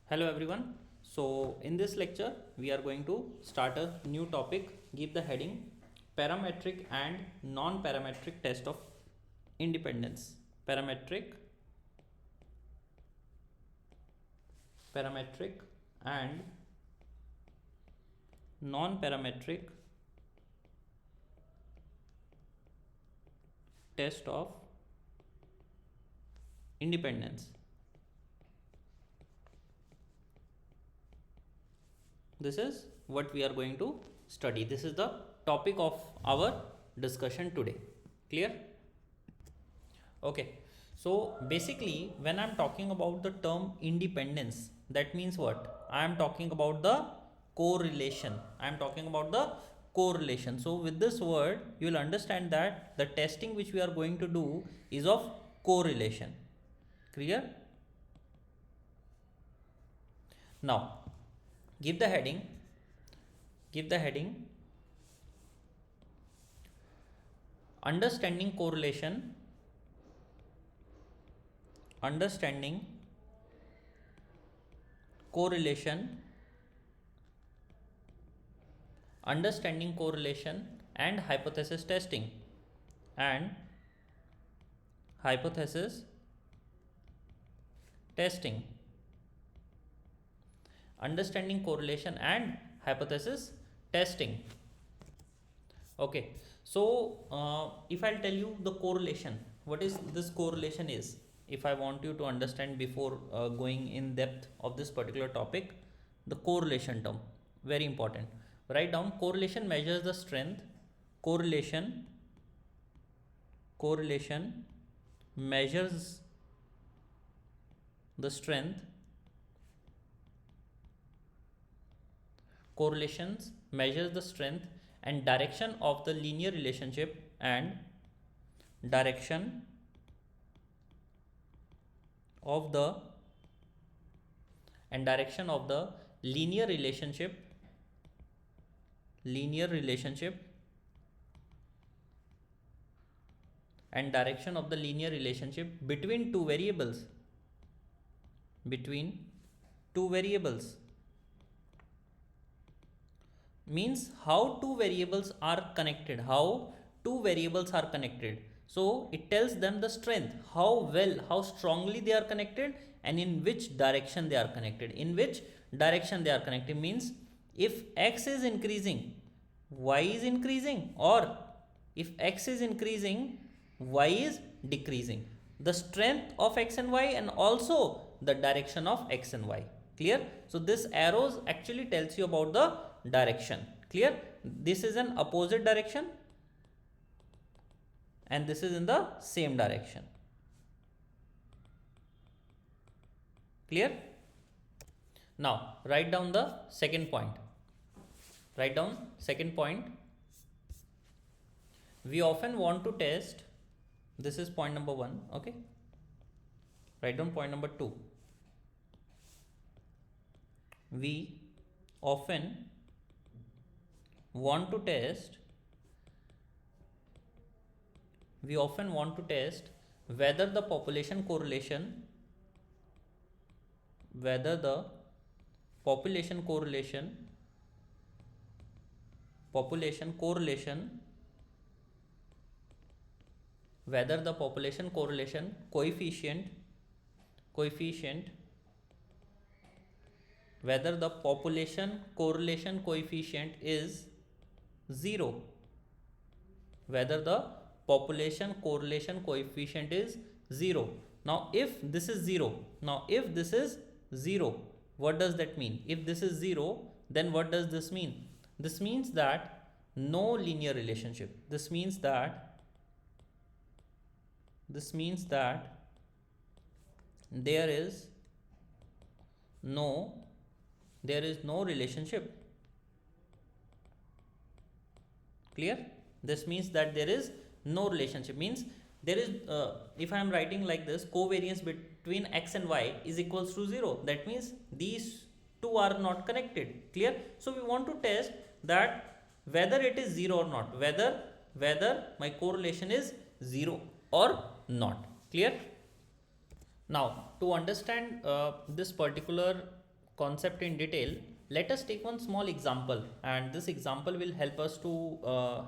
Hello everyone. So in this lecture we are going to start a new topic. Give the heading Parametric and Non-Parametric Test of Independence. Parametric and Non-Parametric Test of Independence. This is what we are going to study. This is the topic of our discussion today. Clear? Okay. So basically when I am talking about the term independence, that means what? I am talking about the correlation. I am talking about the correlation. So with this word you will understand that the testing which we are going to do is of correlation. Clear? Now give the heading understanding correlation and hypothesis testing understanding correlation and hypothesis testing. Okay, so if I'll tell you the correlation, what is this correlation is, if I want you to understand before going in depth of this particular topic, the correlation term, very important. Write down: correlation measures the strength, correlation measures the strength, correlations measures the strength and direction of the linear relationship and direction of the linear relationship and direction of the linear relationship between two variables means how two variables are connected. So it tells them the strength, how strongly they are connected, and in which direction they are connected. Means if x is increasing, y is increasing, or if x is increasing, y is decreasing. The strength of x and y and also the direction of x and y. Clear? So this arrows actually tells you about the direction. Clear? This is an opposite direction and this is in the same direction. Clear? Now write down the second point. We often want to test, this is point number 1. Okay, write down point number 2. We often want to test whether the population correlation whether the population correlation coefficient is 0. Now if this is 0, what does that mean? If this is 0, then what does this mean? This means that no linear relationship. This means that there is no relationship. Clear? This means that there is no relationship. Means there is if I am writing like this, covariance between x and y is equals to 0. That means these two are not connected. Clear? So we want to test that whether it is 0 or not, whether my correlation is 0 or not. Clear? Now to understand this particular concept in detail, let us take one small example, and this example will help us to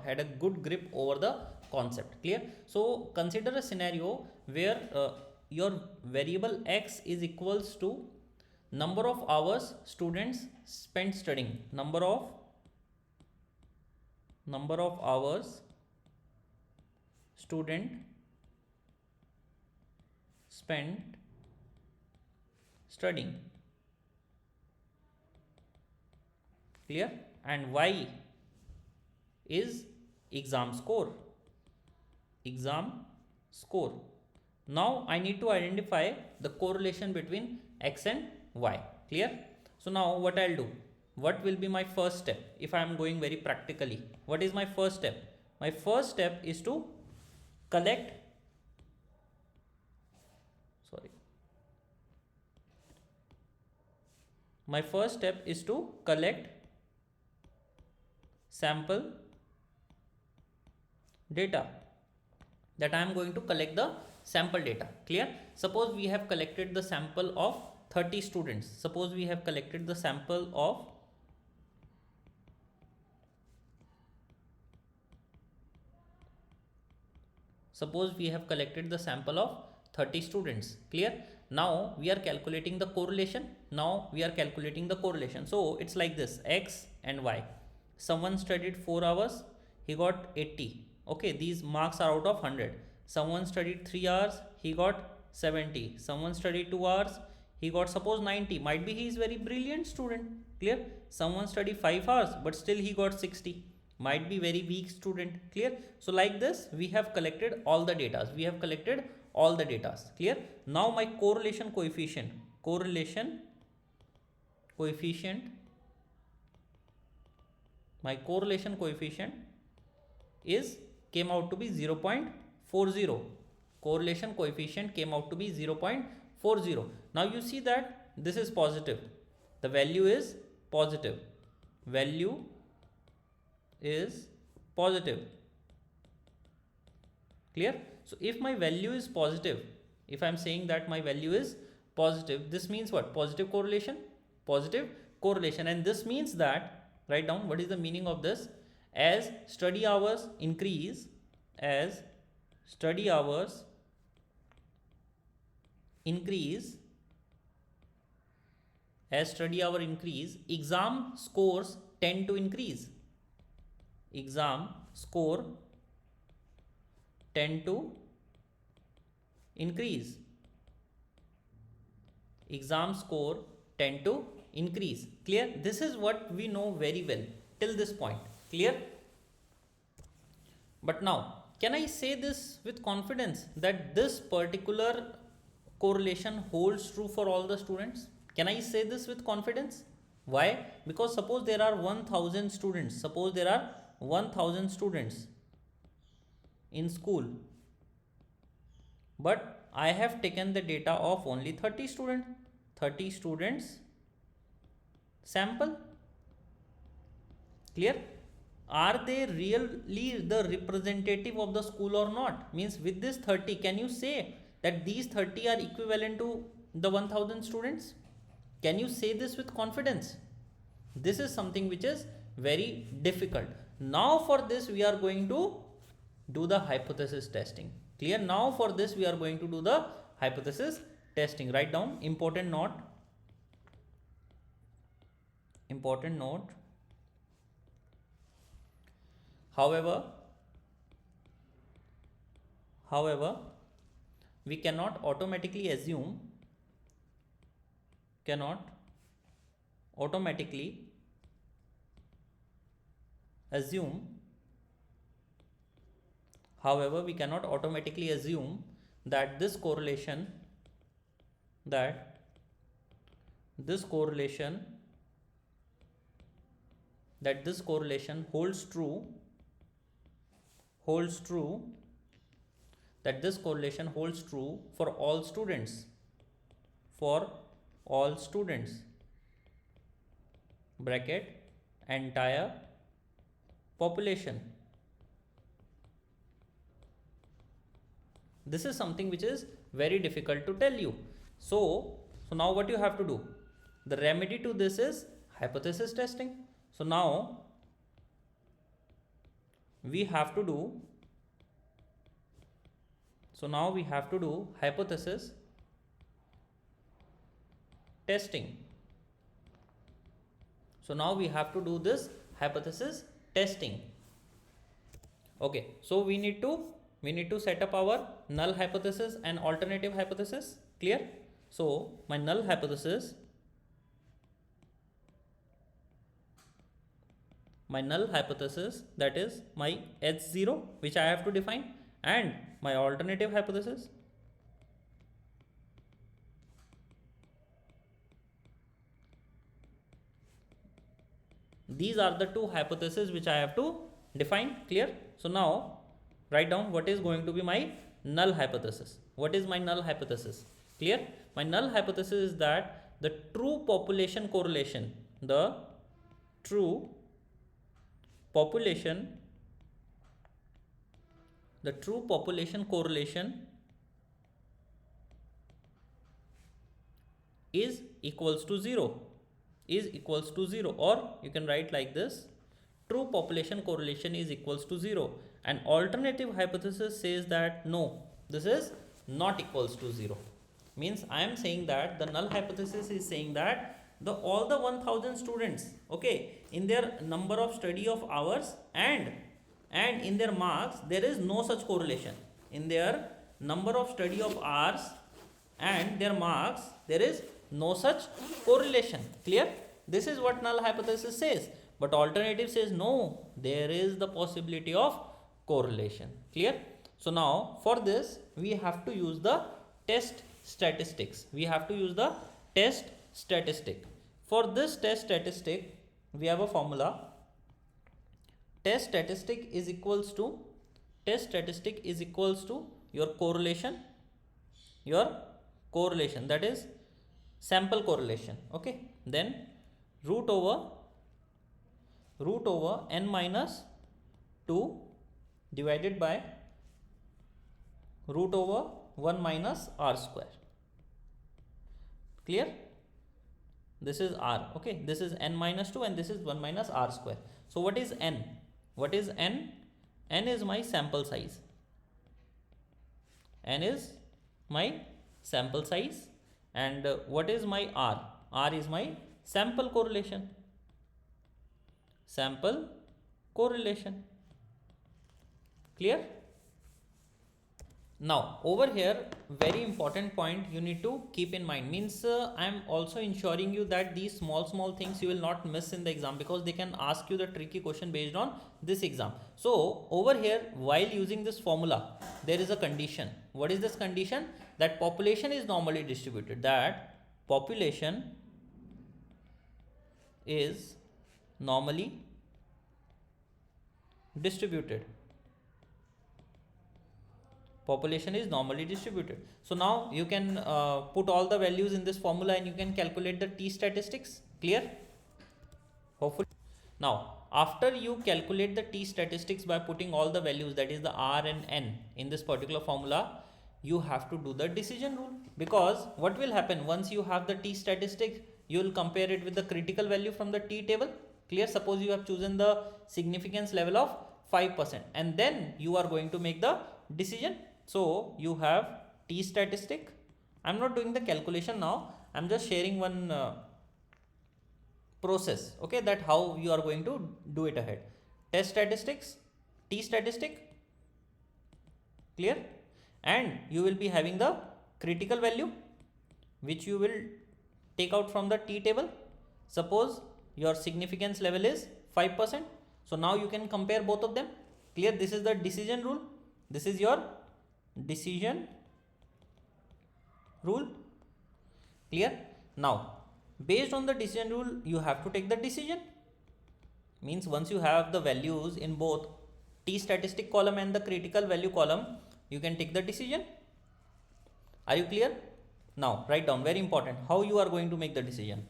had a good grip over the concept. Clear? So consider a scenario where your variable x is equals to number of hours students spent studying, number of hours student spent studying. Clear? And y is exam score. Now I need to identify the correlation between x and y. Clear? So now what I'll do, what will be my first step if I am going very practically? What is my first step? My first step is to collect sample data, that I am going to collect the sample data. Clear? Suppose we have collected the sample of 30 students. Suppose we have collected the sample of 30 students. Clear? Now we are calculating the correlation. So it's like this, x and y. Someone studied 4 hours, he got 80. Okay, these marks are out of 100. Someone studied 3 hours, he got 70. Someone studied 2 hours, he got suppose 90. Might be he is very brilliant student. Clear? Someone studied 5 hours, but still he got 60. Might be very weak student. Clear? So like this, we have collected all the data. Clear? Now my correlation coefficient is came out to be 0.40. Correlation coefficient came out to be 0.40. Now you see that this is positive. The value is positive. Clear? So if my value is positive, if I am saying that my value is positive, this means what? Positive correlation. And this means that, write down what is the meaning of this. As study hours increase, exam scores tend to increase. Exam score tend to increase. Clear? This is what we know very well till this point. Clear? But now, can I say this with confidence that this particular correlation holds true for all the students? Can I say this with confidence? Why? Because suppose there are 1000 students. In school, but I have taken the data of only 30 students sample. Clear? Are they really the representative of the school or not? Means with this 30, can you say that these 30 are equivalent to the 1000 students? Can you say this with confidence? This is something which is very difficult. Now for this we are going to do the hypothesis testing. Clear? Now for this we are going to do the hypothesis testing. Write down important note. However, we cannot automatically assume that this correlation holds true for all students, bracket entire population. This is something which is very difficult to tell you. So now what you have to do? The remedy to this is hypothesis testing. So now we have to do hypothesis testing. So now we have to do this hypothesis testing. Okay, so we need to set up our null hypothesis and alternative hypothesis. Clear? So my null hypothesis, that is my H0, which I have to define, and my alternative hypothesis, these are the two hypotheses which I have to define. Clear? So now write down what is going to be my null hypothesis. What is my null hypothesis? Clear? My null hypothesis is that the true population correlation, is equals to 0, or you can write like this: true population correlation is equals to 0. And alternative hypothesis says that no, this is not equals to 0. Means I am saying that the null hypothesis is saying that all the 1000 students, okay, in their number of study of hours and in their marks, there is no such correlation. In their number of study of hours and their marks, there is no such correlation. Clear? This is what null hypothesis says. But alternative says no, there is the possibility of correlation. Clear? So now for this we have to use the test statistics. For this test statistic, we have a formula. Test statistic is equals to your correlation, that is sample correlation. Okay, then root over n minus 2 divided by root over 1 minus r square. Clear? This is r. Okay, this is n minus 2 and this is 1 minus r square. So what is n? N is my sample size. And what is my r? R is my sample correlation. Clear? Now over here, very important point you need to keep in mind, means I am also ensuring you that these small things you will not miss in the exam, because they can ask you the tricky question based on this exam. So over here, while using this formula, there is a condition. What is this condition? That population is normally distributed. Population is normally distributed. So now you can put all the values in this formula and you can calculate the t statistics. Clear? Hopefully. Now after you calculate the t statistics by putting all the values, that is the r and n, in this particular formula, you have to do the decision rule. Because what will happen once you have the t statistic, you will compare it with the critical value from the t table. Clear? Suppose you have chosen the significance level of 5% and then you are going to make the decision. So you have t statistic. I am not doing the calculation now, I am just sharing one process, okay, that how you are going to do it ahead. Test statistics, t statistic. Clear? And you will be having the critical value, which you will take out from the t table. Suppose your significance level is 5%. So now you can compare both of them. Clear? This is the decision rule. This is your decision rule. Clear? Now based on the decision rule, you have to take the decision. Means once you have the values in both t statistic column and the critical value column, you can take the decision. Are you clear? Now write down, very important, how you are going to make the decision.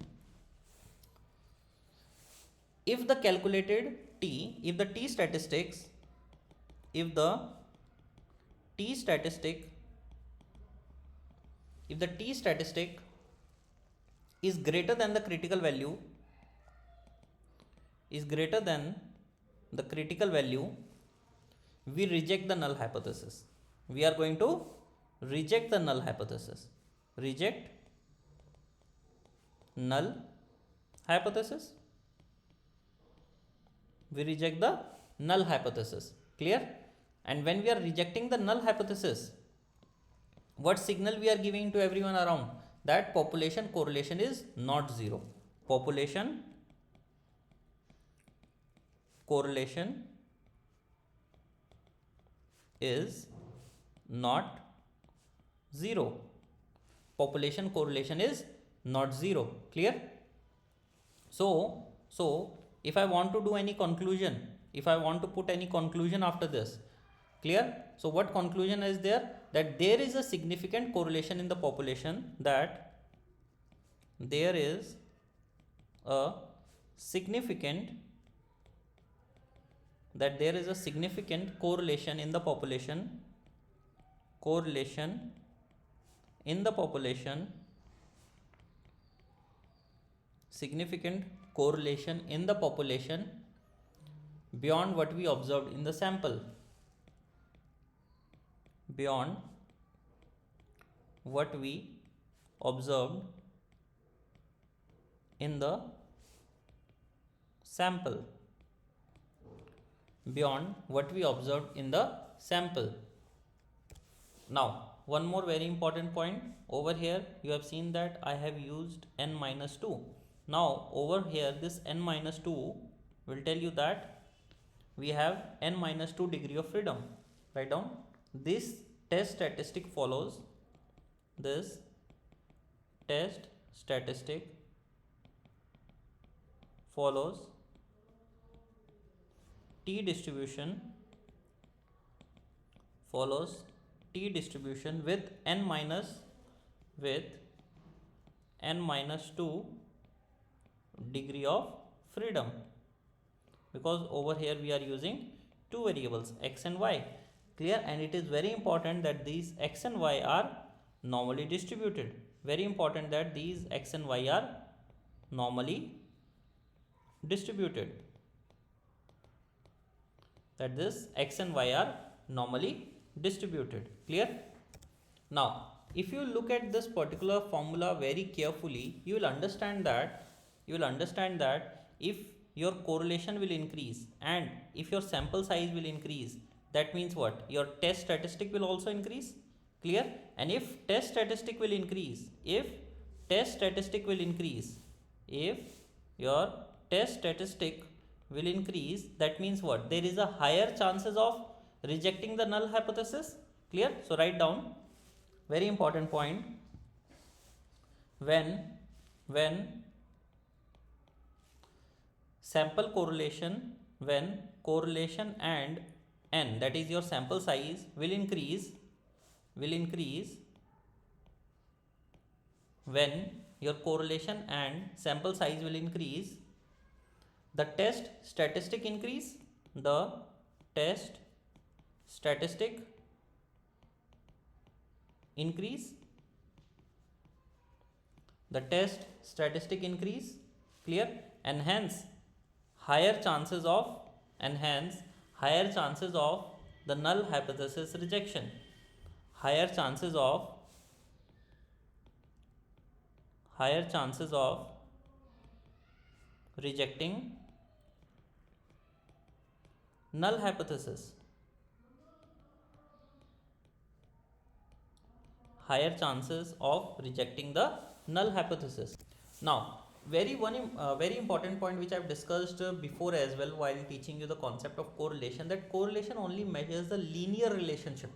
If the calculated t, if the t statistic is greater than the critical value, is greater than the critical value, we reject the null hypothesis. We are going to reject the null hypothesis. Reject null hypothesis. We reject the null hypothesis. Clear? And when we are rejecting the null hypothesis, what signal we are giving to everyone around? That population correlation is not zero. Population correlation is not zero. Population correlation is not zero. Clear? So if I want to do any conclusion, if I want to put any conclusion after this, clear? So what conclusion is there? That there is a significant correlation in the population, that there is a significant correlation in the population, significant correlation in the population beyond what we observed in the sample, beyond what we observed in the sample, beyond what we observed in the sample. Now, one more very important point over here, you have seen that I have used n minus 2. Now, over here, this n minus 2 will tell you that we have n minus 2 degree of freedom. Write down. This test statistic follows, this test statistic follows T distribution, with n minus 2 degree of freedom, because over here we are using two variables x and y. Clear? And it is very important that these x and y are normally distributed. Very important that these x and y are normally distributed. That this x and y are normally distributed. Clear? Now, if you look at this particular formula very carefully, you will understand that if your correlation will increase and if your sample size will increase, that means what? Your test statistic will also increase. Clear? And if test statistic will increase, if your test statistic will increase, that means what? There is a higher chances of rejecting the null hypothesis. Clear? So write down, very important point, when sample correlation, when correlation and n, that is your sample size, will increase, when your correlation and sample size will increase, the test statistic increase, the test statistic increase, clear? And hence higher chances of the null hypothesis rejection, higher chances of rejecting null hypothesis, higher chances of rejecting the null hypothesis. Now, very important point which I have discussed before as well while teaching you the concept of correlation, that correlation only measures the linear relationship,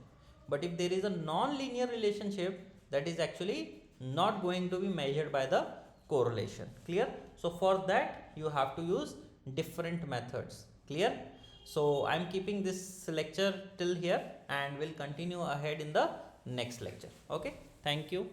but if there is a non-linear relationship, that is actually not going to be measured by the correlation. Clear? So for that you have to use different methods. Clear? So I am keeping this lecture till here and will continue ahead in the next lecture. Okay, thank you.